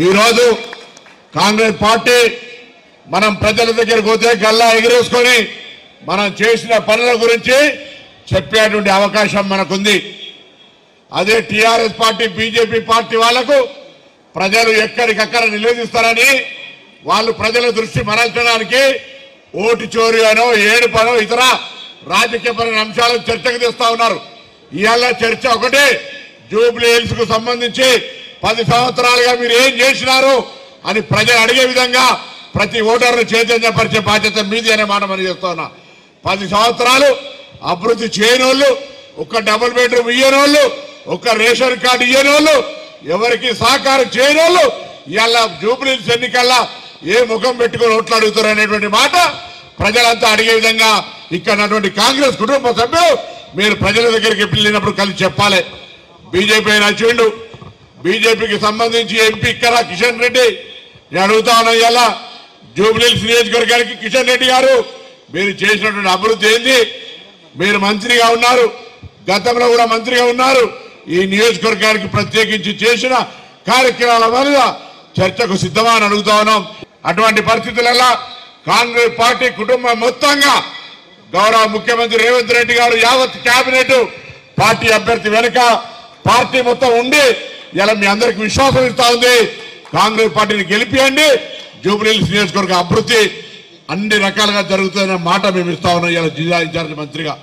ఈరోజు కాంగ్రెస్ పార్టీ మనం ప్రజల దగ్గరికి పోతే గల్లా ఎగిరేసుకొని మనం చేసిన పనుల గురించి చెప్పేటువంటి అవకాశం మనకుంది. అదే టీఆర్ఎస్ పార్టీ బీజేపీ పార్టీ వాళ్లకు ప్రజలు ఎక్కడికక్కడ నిలదీస్తారని వాళ్ళు ప్రజల దృష్టి మరల్చడానికి ఓటు చోరీ అనో ఏడుపనో ఇతర రాజకీయపరమైన అంశాలను చర్చకు తెస్తా ఉన్నారు. ఇవాళ చర్చ ఒకటే, జూబ్లీ హిల్స్ కు సంబంధించి 10 సంవత్సరాలుగా మీరు ఏం చేసినారు అని ప్రజలు అడిగే విధంగా ప్రతి ఓటర్ను చైతన్యపరిచే బాధ్యత మీది అనే మాట మనం చేస్తా ఉన్నా. 10 సంవత్సరాలు అభివృద్ధి చేయనోళ్ళు, ఒక్క డబుల్ బెడ్రూమ్ ఇయ్యనోళ్ళు, ఒక్క రేషన్ కార్డు ఇయ్యనోళ్ళు, ఎవరికి సహకారం చేయనోళ్ళు ఇవాళ జూబ్లీ హిల్స్ ఎన్నికల్లో ఏ ముఖం పెట్టుకుని ఓట్లు అడుగుతారు అనేటువంటి మాట ప్రజలంతా అడిగే విధంగా ఇక్కడ కాంగ్రెస్ కుటుంబ సభ్యులు మీరు ప్రజల దగ్గరికి వెళ్ళినప్పుడు కలిసి చెప్పాలి. బీజేపీ నచ్చిండు, బీజేపీకి సంబంధించి ఎంపీ ఇక్కడ కిషన్ రెడ్డి నేను అడుగుతా ఉన్నా. ఇవాళ జూబ్లీ హిల్స్ నియోజకవర్గానికి కిషన్ రెడ్డి గారు మీరు చేసినటువంటి అభివృద్ధి ఏంది? మీరు మంత్రిగా ఉన్నారు, గతంలో కూడా మంత్రిగా ఉన్నారు. ఈ నియోజకవర్గానికి ప్రత్యేకించి చేసిన కార్యక్రమాల వల్ల చర్చకు సిద్ధమా అని అడుగుతా ఉన్నాం. అటువంటి పరిస్థితులలో కాంగ్రెస్ పార్టీ కుటుంబం మొత్తంగా గౌరవ ముఖ్యమంత్రి రేవంత్ రెడ్డి గారు యావత్ కేబినెట్ పార్టీ అభ్యర్థి వెనుక పార్టీ మొత్తం ఉండి ఇలా మీ అందరికి విశ్వాసం ఇస్తా ఉంది. కాంగ్రెస్ పార్టీని గెలిపియండి, జూబ్లీ హిల్స్ నియోజకవర్గ అభివృద్ధి అన్ని రకాలుగా జరుగుతుందనే మాట మేము ఇస్తా ఉన్నాం ఇలా జిల్లా ఇన్ఛార్జ్ మంత్రిగా.